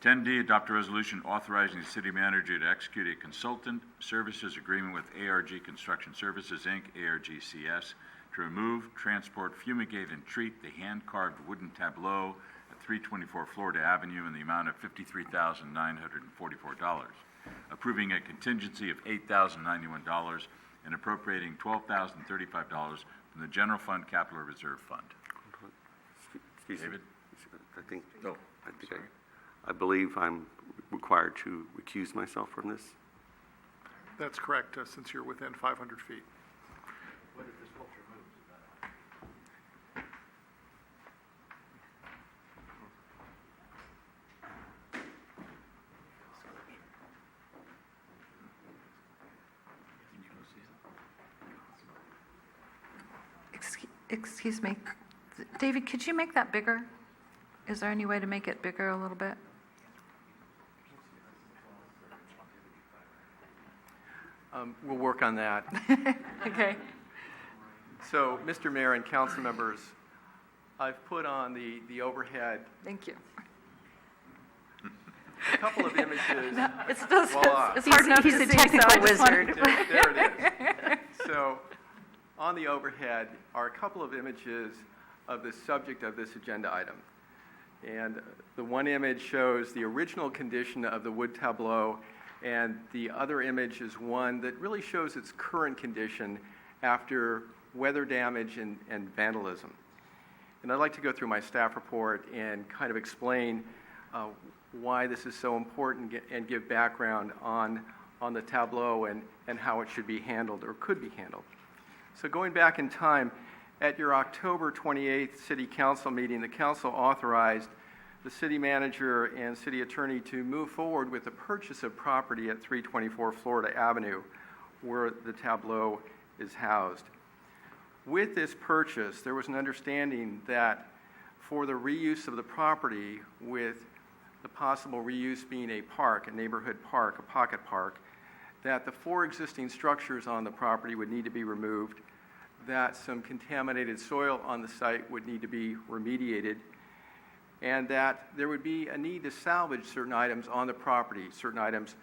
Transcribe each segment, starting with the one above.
10D, adopt a resolution authorizing the city manager to execute a consultant services agreement with ARG Construction Services, Inc., ARGCS, to remove, transport, fumigate, and treat the hand-carved wooden tableau at 324 Florida Avenue in the amount of $53,944, approving a contingency of $8,091 and appropriating $12,035 from the General Fund Capital Reserve Fund. Excuse me. David? I believe I'm required to recuse myself from this. That's correct, since you're within 500 feet. What if the sculpture moves? Excuse me. David, could you make that bigger? Is there any way to make it bigger a little bit? We'll work on that. Okay. So, Mr. Mayor and council members, I've put on the overhead Thank you. a couple of images. No, it's just, Voila. it's hard enough to He's a see, so technical I just wanted wizard. to- There it is. So, on the overhead are a couple of images of the subject of this agenda item. And the one image shows the original condition of the wood tableau, and the other image is one that really shows its current condition after weather damage and vandalism. And I'd like to go through my staff report and kind of explain why this is so important and give background on the tableau and how it should be handled or could be handled. So going back in time, at your October 28th City Council meeting, the Council authorized the City Manager and City Attorney to move forward with the purchase of property at 324 Florida Avenue, where the tableau is housed. With this purchase, there was an understanding that for the reuse of the property, with the possible reuse being a park, a neighborhood park, a pocket park, that the 4 existing structures on the property would need to be removed, that some contaminated soil on the site would need to be remediated, and that there would be a need to salvage certain items on the property, certain items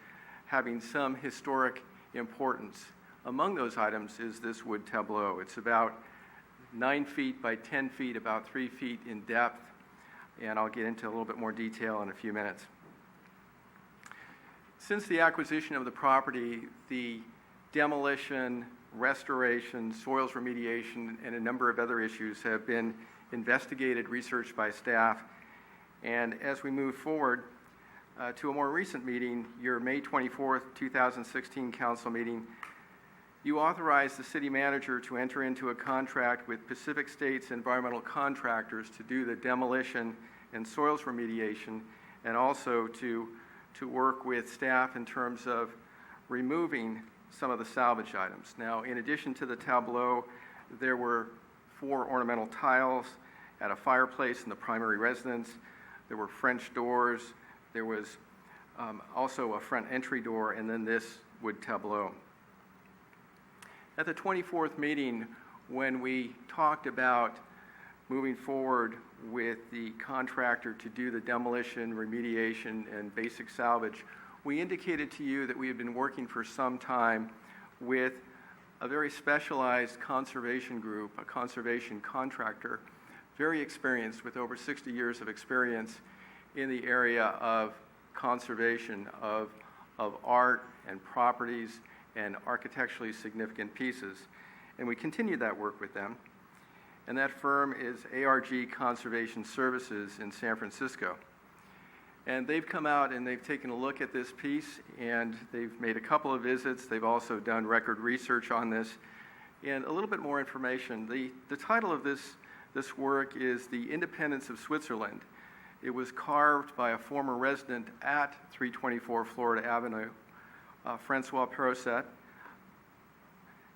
having some historic importance. Among those items is this wood tableau. It's about 9 feet by 10 feet, about 3 feet in depth, and I'll get into a little bit more detail in a few minutes. Since the acquisition of the property, the demolition, restoration, soils remediation, and a number of other issues have been investigated, researched by staff. And as we move forward to a more recent meeting, your May 24th, 2016 council meeting, you authorized the city manager to enter into a contract with Pacific States environmental contractors to do the demolition and soils remediation, and also to work with staff in terms of removing some of the salvage items. Now, in addition to the tableau, there were 4 ornamental tiles at a fireplace in the primary residence. There were French doors. There was also a front entry door, and then this wood tableau. At the 24th meeting, when we talked about moving forward with the contractor to do the demolition, remediation, and basic salvage, we indicated to you that we had been working for some time with a very specialized conservation group, a conservation contractor, very experienced with over 60 years of experience in the area of conservation of art and properties and architecturally significant pieces. And we continued that work with them. And that firm is ARG Conservation Services in San Francisco. And they've come out and they've taken a look at this piece, and they've made a couple of visits. They've also done record research on this. And a little bit more information. The title of this work is The Independence of Switzerland. It was carved by a former resident at 324 Florida Avenue, Francois Perrosset.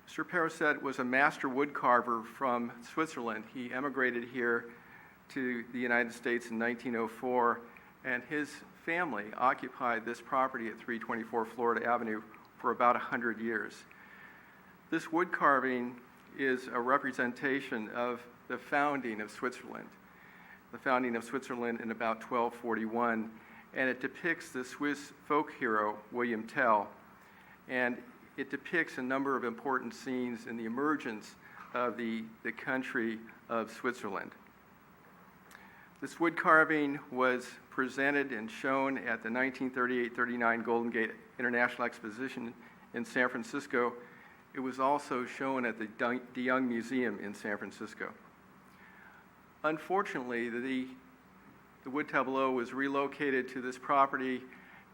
Mr. Perrosset was a master wood carver from Switzerland. He emigrated here to the United States in 1904, and his family occupied this property at 324 Florida Avenue for about 100 years. This wood carving is a representation of the founding of Switzerland. The founding of Switzerland in about 1241, and it depicts the Swiss folk hero, William Tell, and it depicts a number of important scenes in the emergence of the country of Switzerland. This wood carving was presented and shown at the 1938-39 Golden Gate International Exposition in San Francisco. It was also shown at the DeYoung Museum in San Francisco. Unfortunately, the wood tableau was relocated to this property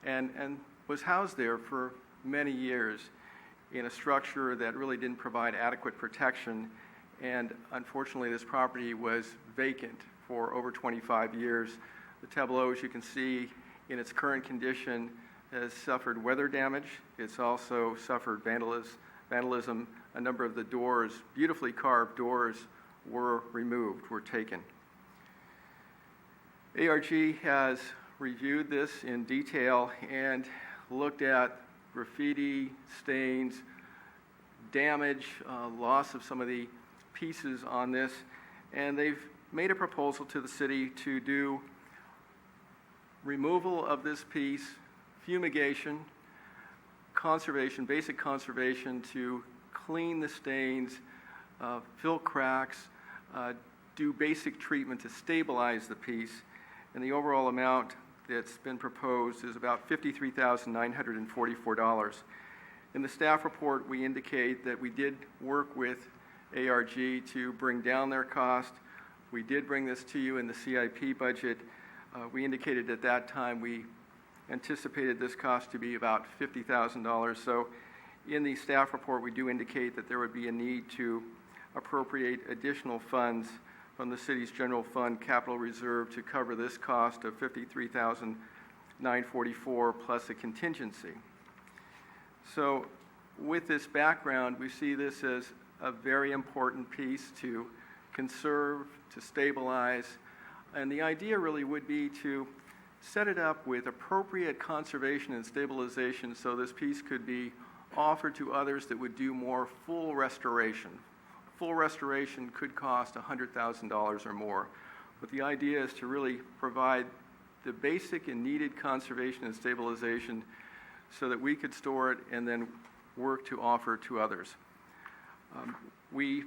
and was housed there for many years in a structure that really didn't provide adequate protection, and unfortunately this property was vacant for over 25 years. The tableau, as you can see, in its current condition, has suffered weather damage. It's also suffered vandalism. A number of the doors, beautifully carved doors, were removed, were taken. ARG has reviewed this in detail and looked at graffiti, stains, damage, loss of some of the pieces on this, and they've made a proposal to the city to do removal of this piece, fumigation, conservation, basic conservation to clean the stains, fill cracks, do basic treatment to stabilize the piece, and the overall amount that's been proposed is about $53,944. In the staff report, we indicate that we did work with ARG to bring down their cost. We did bring this to you in the CIP budget. We indicated at that time we anticipated this cost to be about $50,000. So in the staff report, we do indicate that there would be a need to appropriate additional funds from the city's general fund capital reserve to cover this cost of $53,944 plus a contingency. So with this background, we see this as a very important piece to conserve, to stabilize, and the idea really would be to set it up with appropriate conservation and stabilization so this piece could be offered to others that would do more full restoration. Full restoration could cost $100,000 or more, but the idea is to really provide the basic and needed conservation and stabilization so that we could store it and then work to offer to others. We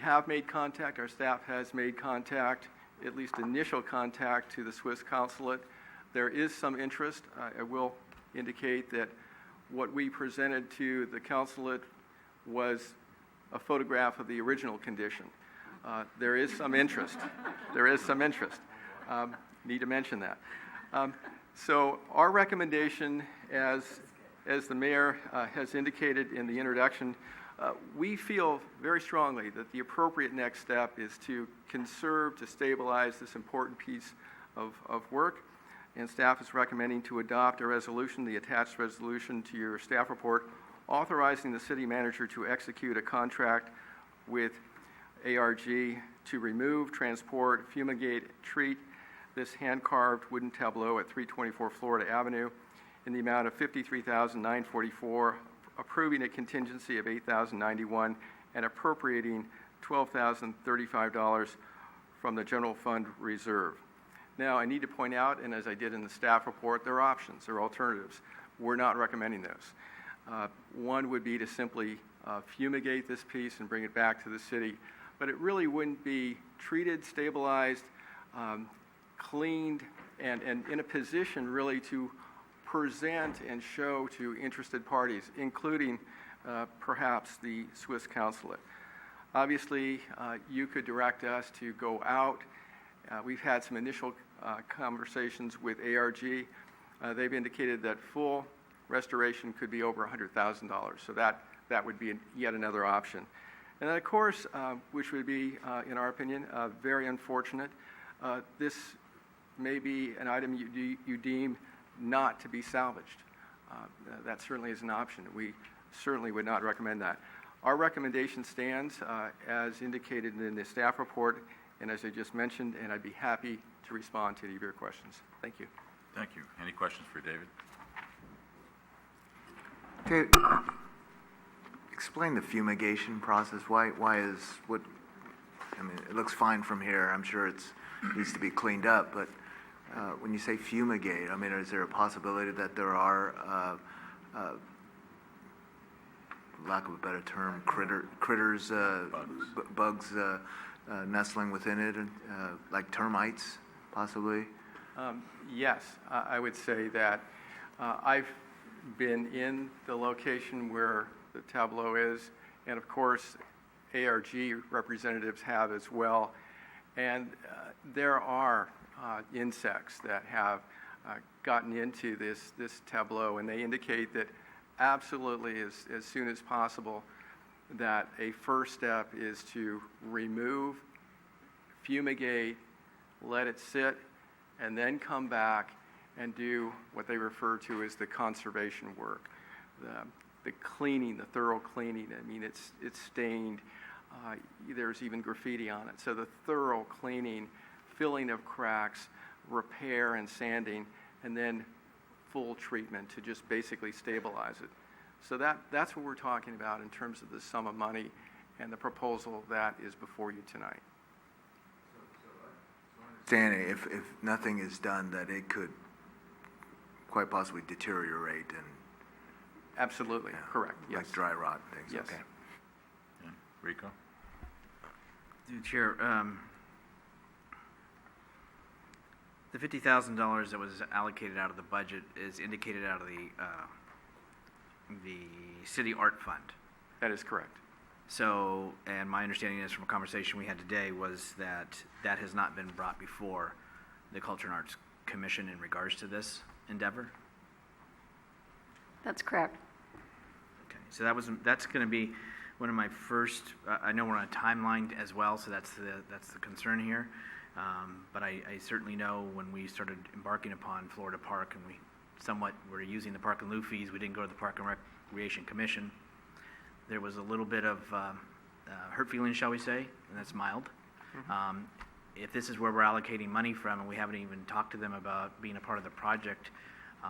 have made contact, our staff has made contact, at least initial contact to the Swiss consulate. There is some interest. I will indicate that what we presented to the consulate was a photograph of the original condition. There is some interest. There is some interest. Need to mention that. So our recommendation, as the mayor has indicated in the introduction, we feel very strongly that the appropriate next step is to conserve, to stabilize this important piece of work, and staff is recommending to adopt a resolution, the attached resolution to your staff report, authorizing the city manager to execute a contract with ARG to remove, transport, fumigate, treat this hand-carved wooden tableau at 324 Florida Avenue in the amount of $53,944, approving a contingency of $8,091, and appropriating $12,035 from the general fund reserve. Now, I need to point out, and as I did in the staff report, there are options, there are alternatives. We're not recommending those. One would be to simply fumigate this piece and bring it back to the city, but it really wouldn't be treated, stabilized, cleaned, and in a position really to present and show to interested parties, including perhaps the Swiss consulate. Obviously, you could direct us to go out. We've had some initial conversations with ARG. They've indicated that full restoration could be over $100,000, so that would be yet another option. And then, of course, which would be, in our opinion, very unfortunate, this may be an item you deem not to be salvaged. That certainly is an option. We certainly would not recommend that. Our recommendation stands as indicated in the staff report, and as I just mentioned, and I'd be happy to respond to any of your questions. Thank you. Thank you. Any questions for David? David, explain the fumigation process. Why is what? I mean, it looks fine from here. I'm sure it needs to be cleaned up, but when you say fumigate, I mean, is there a possibility that there are, lack of a better term, critters, bugs nestling within it, like termites, possibly? Yes, I would say that I've been in the location where the Tableau is, and of course, ARG representatives have as well. And there are insects that have gotten into this Tableau, and they indicate that absolutely as soon as possible that a first step is to remove, fumigate, let it sit, and then come back and do what they refer to as the conservation work, the cleaning, the thorough cleaning. I mean, it's stained. There's even graffiti on it. So the thorough cleaning, filling of cracks, repair and sanding, and then full treatment to just basically stabilize it. So that's what we're talking about in terms of the sum of money and the proposal that is before you tonight. Understanding, if nothing is done, that it could quite possibly deteriorate and... Absolutely, correct, yes. Like dry rot and things, Yes. okay. Yeah. Rico? Through the chair, the $50,000 that was allocated out of the budget is indicated out of the city art fund. That is correct. So, and my understanding is from a conversation we had today was that that has not been brought before the Culture and Arts Commission in regards to this endeavor. That's correct. Okay, so that's going to be one of my first. I know we're on a timeline as well, so that's the concern here. But I certainly know when we started embarking upon Florida Park and we somewhat were using the Park and Lieu fees, we didn't go to the Park and Recreation Commission. There was a little bit of hurt feelings, shall we say, and that's mild. Mm-hmm. If this is where we're allocating money from and we haven't even talked to them about being a part of the project,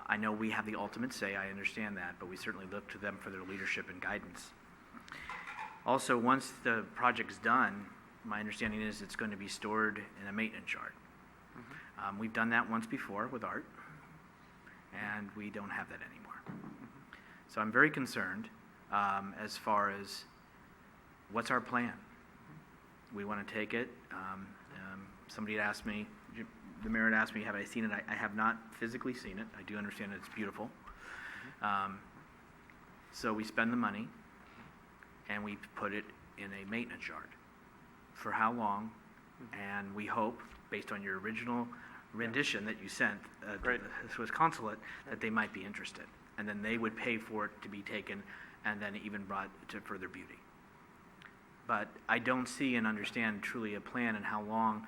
I know we have the ultimate say, I understand that, but we certainly look to them for their leadership and guidance. Also, once the project's done, my understanding is it's going to be stored in a maintenance yard. Mm-hmm. We've done that once before with art, and we don't have that anymore. Mm-hmm. So I'm very concerned as far as what's our plan. We want to take it. Somebody had asked me, the mayor had asked me, have I seen it? I have not physically seen it. I do understand it's beautiful. Mm-hmm. So we spend the money, and we put it in a maintenance yard. For how long? And we hope, based on your original rendition that you sent to the Swiss consulate, that they might be interested. And then they would pay for it to be taken and then even brought to further beauty. But I don't see and understand truly a plan and how long.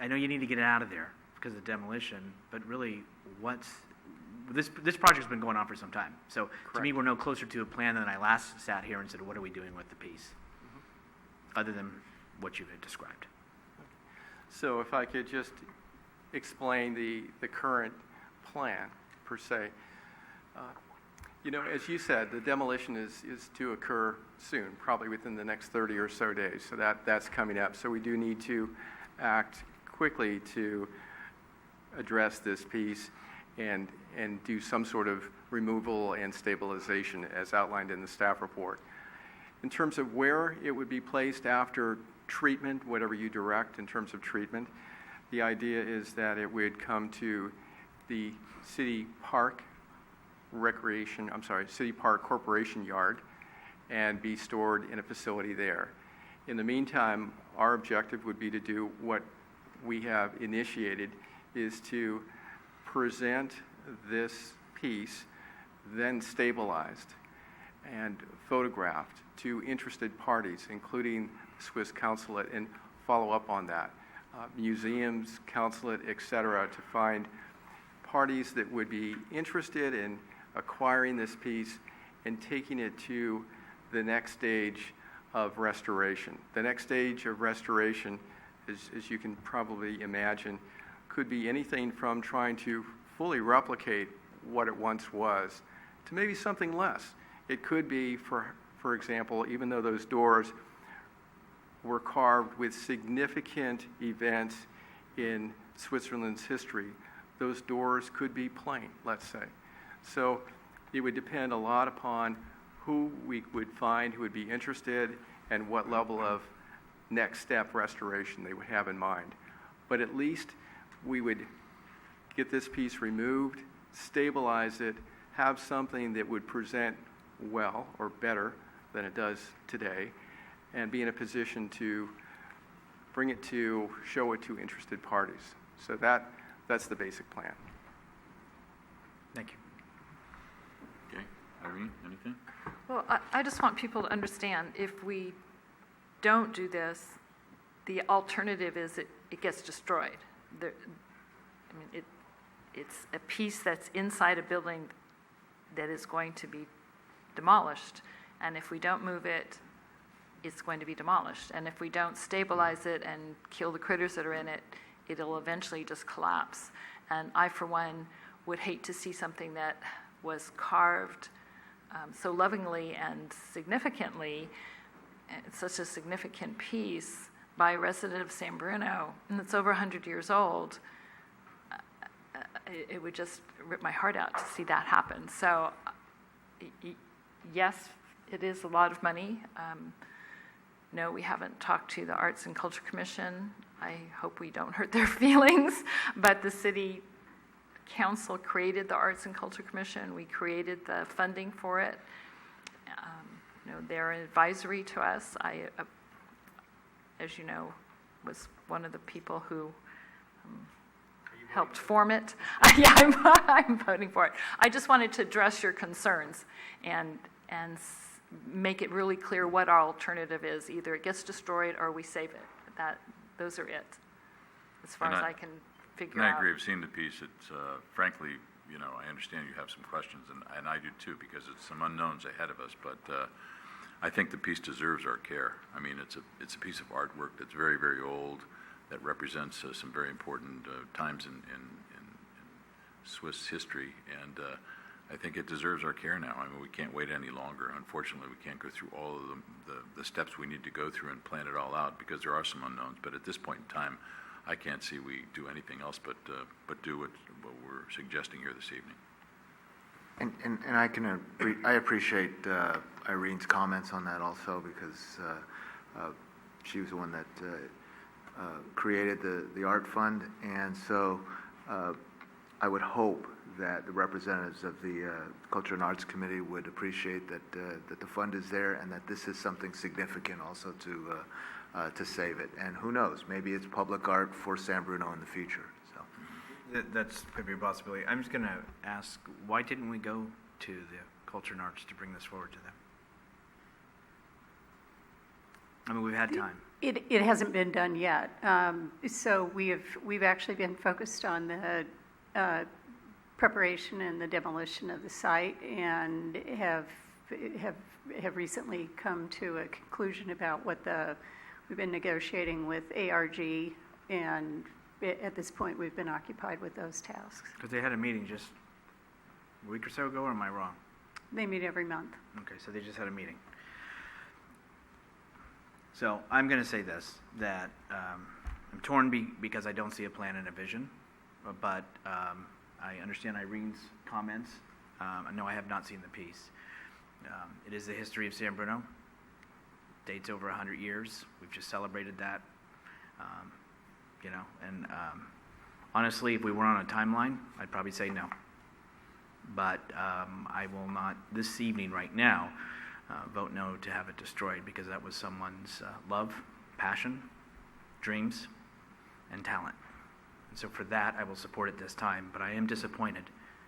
I know you need to get it out of there because of demolition, but really this project's been going on for some time. So to me, we're no closer to a plan than I last sat here and said, what are we doing with the piece? Other than what you had described. So if I could just explain the current plan, per se. As you said, the demolition is to occur soon, probably within the next 30 or so days. So that's coming up. So we do need to act quickly to address this piece and do some sort of removal and stabilization as outlined in the staff report. In terms of where it would be placed after treatment, whatever you direct in terms of treatment, the idea is that it would come to the City Park Corporation yard and be stored in a facility there. In the meantime, our objective would be to do what we have initiated, is to present this piece, then stabilized and photographed to interested parties, including Swiss consulate, and follow up on that. Museums, consulate, et cetera, to find parties that would be interested in acquiring this piece and taking it to the next stage of restoration. The next stage of restoration, as you can probably imagine, could be anything from trying to fully replicate what it once was to maybe something less. It could be, for example, even though those doors were carved with significant events in Switzerland's history, those doors could be plain, let's say. So it would depend a lot upon who we would find who would be interested and what level of next step restoration they would have in mind. But at least we would get this piece removed, stabilize it, have something that would present well or better than it does today, and be in a position to bring it to, show it to interested parties. So that's the basic plan. Thank you. Okay, Irene, anything? Well, I just want people to understand, if we don't do this, the alternative is it gets destroyed. It's a piece that's inside a building that is going to be demolished, and if we don't move it, it's going to be demolished. And if we don't stabilize it and kill the critters that are in it, it'll eventually just collapse. And I, for one, would hate to see something that was carved so lovingly and significantly, such a significant piece by a resident of San Bruno, and it's over 100 years old. It would just rip my heart out to see that happen. So, yes, it is a lot of money. No, we haven't talked to the Arts and Culture Commission. I hope we don't hurt their feelings, but the city council created the Arts and Culture Commission. We created the funding for it. They're an advisory to us. I, as you know, was one of the people who helped form it. Yeah, I'm voting for it. I just wanted to address your concerns and make it really clear what our alternative is. Either it gets destroyed or we save it. Those are it, as far as I can figure out. I agree. I've seen the piece. It's frankly, I understand you have some questions, and I do too, because it's some unknowns ahead of us. But I think the piece deserves our care. I mean, it's a piece of artwork that's very, very old, that represents some very important times in Swiss history, and I think it deserves our care now. I mean, we can't wait any longer. Unfortunately, we can't go through all of the steps we need to go through and plan it all out, because there are some unknowns. But at this point in time, I can't see we do anything else but do what we're suggesting here this evening. And I appreciate Irene's comments on that also, because she was the one that created the art fund, and so I would hope that the representatives of the Culture and Arts Committee would appreciate that the fund is there, and that this is something significant also to save it. And who knows, maybe it's public art for San Bruno in the future. So That's could be a possibility. I'm just going to ask, why didn't we go to the Culture and Arts to bring this forward to them? I mean, we've had time. It hasn't been done yet. So we've actually been focused on the preparation and the demolition of the site, and have recently come to a conclusion about we've been negotiating with ARG, and at this point we've been occupied with those tasks. Because they had a meeting just a week or so ago, or am I wrong? They meet every month. Okay, so they just had a meeting. So I'm going to say this, that I'm torn because I don't see a plan and a vision, but I understand Irene's comments. No, I have not seen the piece. It is the history of San Bruno. Dates over 100 years. We've just celebrated that. And honestly, if we were on a timeline, I'd probably say no. But I will not, this evening right now, vote no to have it destroyed, because that was someone's love, passion, dreams, and talent. And so for that, I will support it this time, but I am disappointed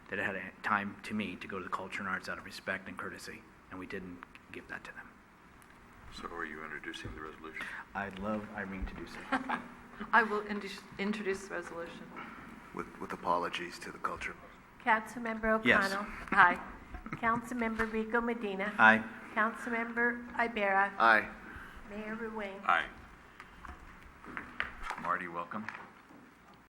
that it had a time to me to go to the Culture and Arts out of respect and courtesy, and we didn't give that to them. So are you introducing the resolution? I'd love Irene to do so. I will introduce the resolution. with apologies to the culture. Councilmember Yes. O'Connell. Aye. Councilmember Rico Medina. Aye. Councilmember Ibarra. Aye. Mayor Ruane. Aye. Marty, welcome.